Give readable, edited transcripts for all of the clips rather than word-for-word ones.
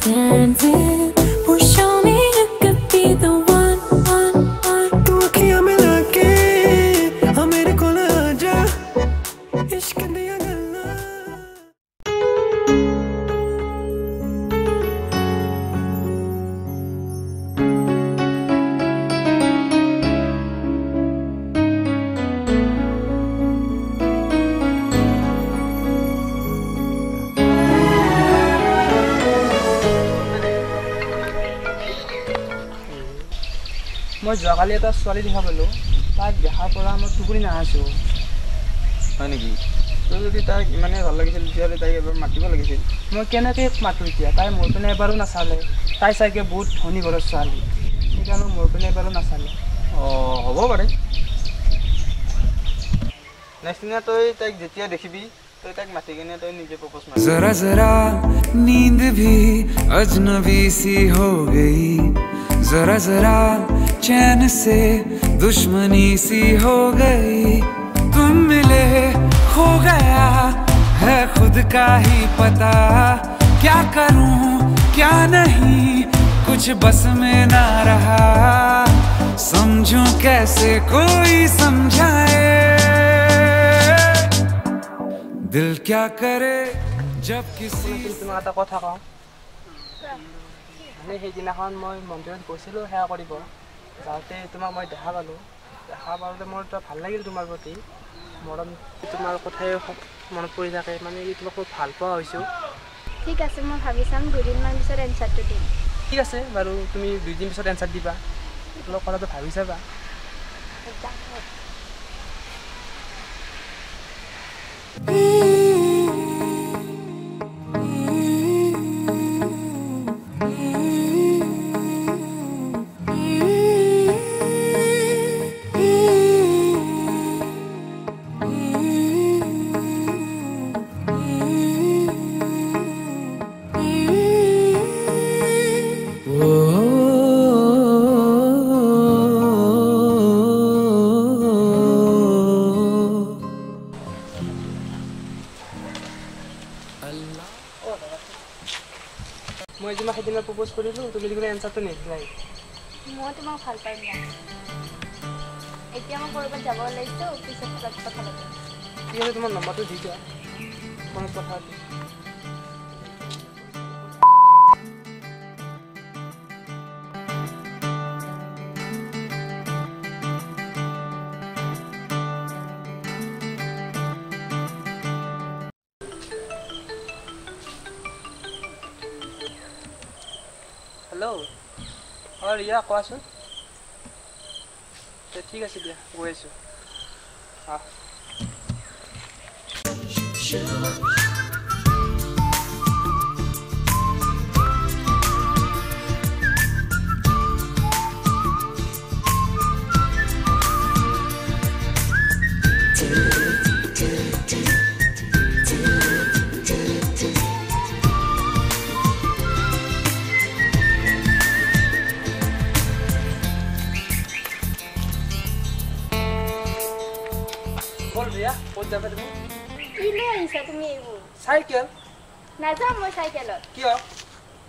pretending. Well, show me you could be the one. तू अखियां मिला के मेरे कोल आजा इश्क दिया गल्ला মই যোৱাকালি এটা ছোৱালী দেখা পালোঁ তাক দেখাৰ পৰা মই টোপনি নাহাইছোঁ হয় নেকি তই যদি তাক ইমানেই ভাল লাগিছিল তেতিয়াহ'লে তাইক এবাৰ মাতিব লাগিছিল মই কেনেকৈ মাতোঁ এতিয়া তাই মোৰ পিনে এবাৰো নাচালে তাই চাগে বহুত ধনী ঘৰৰ ছোৱালী সেইকাৰণে মোৰ পিনে এবাৰো নাচালে অঁ হ'ব পাৰে নেক্সট দিনা তই তাইক যেতিয়া দেখিবি তই তাইক মাতি কিনে তই নিজে প্ৰপ'জ মাৰিবি जरा जरा नींद भी अजनबी सी हो गई जरा जरा चैन से दुश्मनी सी हो गई तुम मिले खो गया है खुद का ही पता क्या करूं क्या नहीं कुछ बस में ना रहा समझूं कैसे कोई समझाए दिल क्या करे जब किसी তোমাক এটা কথা কওঁ মানে সেইদিনাখন মই মন্দিৰত গৈছিলোঁ সেৱা কৰিব যাওঁতে তোমাক মই দেখা পালোঁ মোৰ এটা ভাল লাগিল তোমাৰ প্ৰতি মৰম তোমাৰ কথাই মনত পৰি থাকে মানে তোমাক খুব ভাল পোৱা হৈছোঁ ঠিক আছে মই ভাবি চাম দুদিনমান পিছত এনচাৰটো দিম ঠিক আছে বাৰু তুমি 2 দিন পিছত এনচাৰ দিবা অলপ কথাটো ভাবি চাবা মই তোমাক সেইদিনা প্ৰপ'জ কৰিলোঁ তুমি দেখোন এনচাৰটো নিদিলাই মই তোমাক ভাল পাই দিয়া এতিয়া মই ক'ৰবাত যাব লাগিছোঁ পিছত কথা পাতিম ঠিক আছে তোমাৰ নম্বৰটো দি দিয়া ফোনত কথা পাতিম হেল্ল' অঁ ৰিয়া কোৱাচোন ঠিক আছে দিয়া গৈ আছোঁ অঁ ৰিয়া ক'ত যাবা তুমি কি লৈ আহিছা তুমি এইবোৰ চাইকেল নাযাওঁ মই চাইকেলত কিয়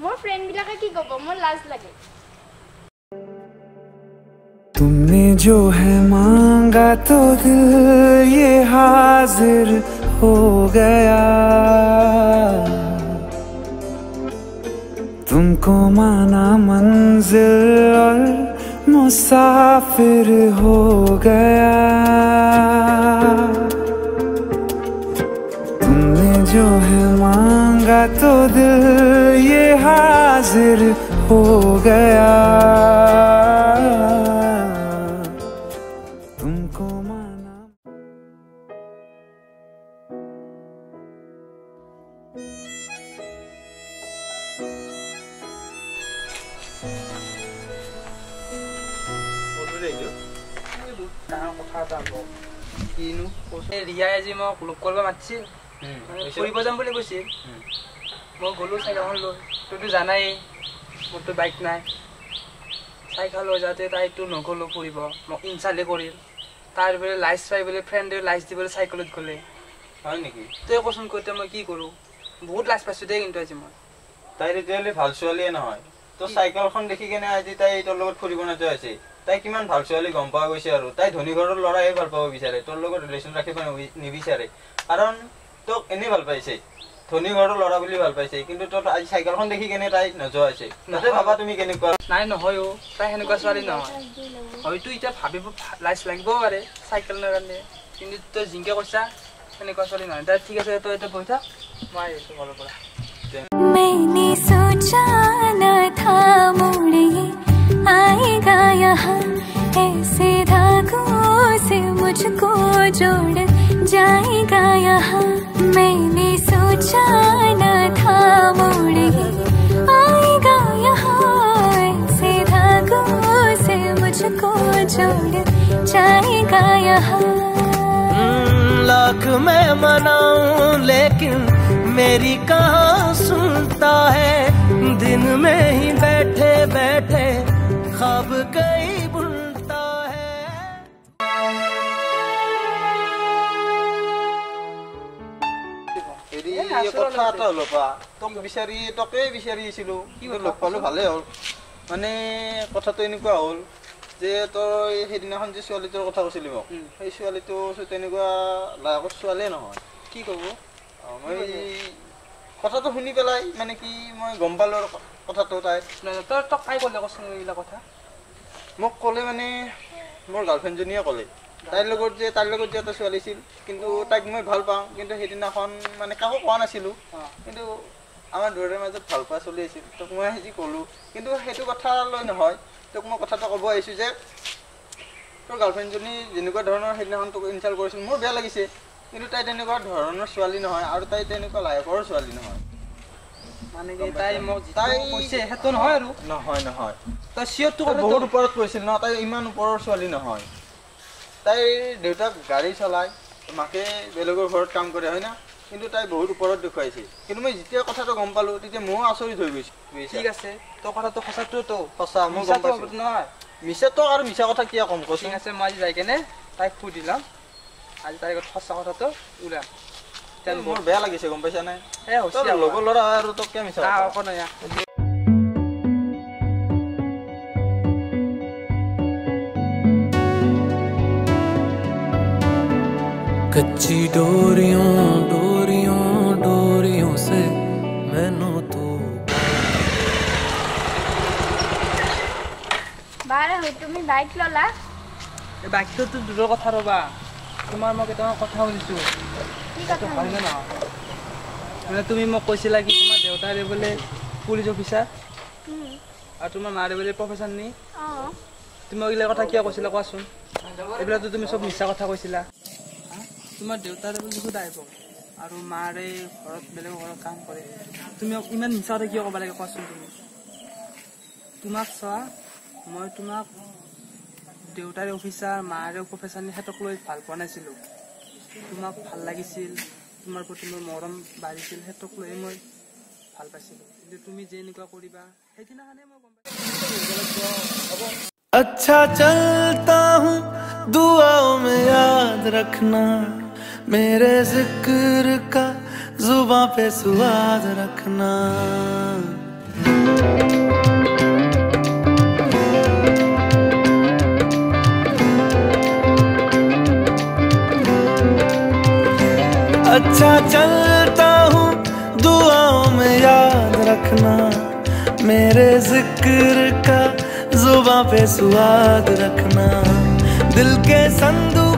মোৰ ফ্ৰেণ্ডবিলাকে কি ক'ব মোৰ লাজ লাগে तुमने जो है मांगा तो दिल ये हाजिर हो गया तुमको माना मंजिल और मुसाफिर हो गया तुमने जो है मांगा तो दिल ये हाजिर हो गया तुमको माना কিনো ৰিয়াই আজি মোক লগ কৰিব মাতিছিল ফুৰিব যাম বুলি কৈছিল মই গ'লোঁ চাইকেলখন লৈ তইতো জানাই মোৰতো বাইক নাই চাইকেল লৈ যাওঁতে তাইতো নগ'লোঁ ফুৰিব মোক ইনচালে কৰিল তাৰ বোলে লাইচ পাই বোলে ফ্ৰেণ্ডে লাইচ দিবলৈ চাইকেলত গ'লে হয় নেকি তই কচোন কওঁতে মই কি কৰোঁ বহুত লাজ পাইছোঁ দেই কিন্তু আজি মই তাইৰ এতিয়ালৈ ভাল ছোৱালীয়ে নহয় তো চাইকেলখন দেখি কেনে আজি তাই তোৰ লগত ফুৰিব নাযোৱা হৈছে তাই কিমান ভাল ছোৱালী গম পোৱা গৈছে আৰু তাই ধনী ঘৰৰ ল'ৰাহে ভাল পাব বিচাৰে তোৰ লগত ৰিলেশ্যন ৰাখিব নিবিচাৰে কাৰণ তোক এনেই ভাল পাইছে ধনী ঘৰৰ ল'ৰা বুলি ভাল পাইছে কিন্তু তোৰ আজি চাইকেলখন দেখি কেনে তাই নোযোৱা হৈছে তাতে ভাবা তুমি কেনেকুৱা নাই নহয় অ তাই সেনেকুৱা ছোৱালী নহয় হয়তো এতিয়া ভাবিব লাজ লাগিব পাৰে চাইকেলৰ কাৰণে কিন্তু তই জিংকে কৈছা সেনেকুৱা ছোৱালী নহয় তাই ঠিক আছে তই এতিয়া বহি থাক মই আহিছোঁ ঘৰৰ পৰা मैंने सोचा न था मुड़ ये आएगा यहाँ ऐसे धागों से मुझको जोड़ जाएगा यहाँ मैंने सोचा न था मुड़ ये आएगा यहाँ ऐसे धागों से मुझको जोड़ जाएगा यहाँ लाख मैं मनाऊं लेकिन मेरी कहाँ सुनता है दिन में ही बैठे बैठे ख्वाब कई बुनता है কথা এটা হলো পা তোক বিচাৰি তোকে বিচাৰি আছিলো লগ পালো ভালে হ'ল মানে কথাটো এনেকুৱা হ'ল যে তই সেইদিনাখন যে ছোৱালীটোৰ কথা কৈছিলি মোক সেই ছোৱালীটো তেনেকুৱা লাইকৰ ছোৱালীয়ে নহয় কি ক'ব মই কথাটো শুনি পেলাই মানে কি মই গম পালো কথাটো তাই তই তই কাই ক'লে কচোন এইবিলাক কথা মোক ক'লে মানে মোৰ গাৰ্লফ্ৰেণ্ডজনীয়ে ক'লে তাইৰ লগত যে এটা ছোৱালী আছিল কিন্তু তাইক মই ভাল পাওঁ কিন্তু সেইদিনাখন মানে কাকো কোৱা নাছিলোঁ কিন্তু আমাৰ দুয়োৰে মাজত ভাল পোৱা চলি আছিল তোক মই আজি ক'লোঁ কিন্তু সেইটো কথা লৈ নহয় তোক মই কথাটো ক'ব আহিছোঁ যে তোৰ গাৰ্লফ্ৰেণ্ডজনী যেনেকুৱা ধৰণৰ সেইদিনাখন তোক ইনচাল্ট কৰিছিল মোৰ বেয়া লাগিছে কিন্তু তাই তেনেকুৱা ধৰণৰ ছোৱালী নহয় আৰু তাই তেনেকুৱা লাইকৰ ছোৱালী নহয় মানে কি তাই মোক তাই কৈছে সেইটো নহয় আৰু নহয় নহয় তই চিয়ৰটো বহুত ওপৰত কৈছিল ন তাই ইমান ওপৰৰ ছোৱালী নহয় তাইৰ দেউতাক গাড়ী চলায় মাকে বেলেগৰ ঘৰত কাম কৰে হয় না কিন্তু তাই বহুত ওপৰত দেখুৱাইছে কিন্তু মই যেতিয়া কথাটো গম পালোঁ তেতিয়া ময়ো আচৰিত হৈ গৈছোঁ ঠিক আছে তোৰ কথাটো সঁচাটোতো সঁচা মই গম পাইছোঁ নহয় মিছাটো আৰু মিছা কথা কিয় কম কৈছোঁ ঠিক আছে মই আজি যাই কেনে তাইক সুধি ল'ম আজি তাইৰ সঁচা কথাটো ওলাম মোৰ বেয়া লাগিছে গম পাইছা নাই লগৰ ল'ৰা আৰু তোক কিয় মিছা আকৌ নাই कच्ची डोरियों डोरियों डोरियों से मैनू तू বাৰে হৈ তুমি বাইক ল'লা এই বাইকটোতো দূৰৰ কথা ৰ'বা তোমাৰ মই কেইটামান কথা শুনিছোঁ কি কথা হয়নে নহয় মানে তুমি মোক কৈছিলা কি তোমাৰ দেউতাৰে বোলে পুলিচ অফিচাৰ আৰু তোমাৰ মাৰে বোলে প্ৰফেচাৰ নি অঁ তুমি এইবিলাক কথা কিয় কৈছিলা কোৱাচোন এইবিলাকতো তুমি চব মিছা কথা কৈছিলা তোমাৰ দেউতাৰে বোলে বহুত আহিব আৰু মাৰে ঘৰত বেলেগৰ ঘৰত কাম কৰে তুমি ইমান মিছা কথা কিয় ক'ব লাগে কোৱাচোন তুমি তোমাক চোৱা মই তোমাক দেউতাৰে অফিচাৰ মাৰে প্ৰফেচাৰ নি সিহঁতক লৈ ভাল পোৱা নাছিলোঁ তোমাক ভাল লাগিছিল তোমাৰ প্ৰতি মোৰ মৰম বাঢ়িছিল সিহঁতক লৈ মই ভাল পাইছিলোঁ কিন্তু তুমি যে এনেকুৱা কৰিবা সেইদিনাখনে মই গম পাইছোঁ अच्छा चलता हूँ दुआओं में याद रखना मेरे जिक्र का जुबां पे स्वाद रखना अच्छा चलता हूँ दुआओं में याद रखना मेरे जिक्र का जुबां पे स्वाद रखना दिल के संदूक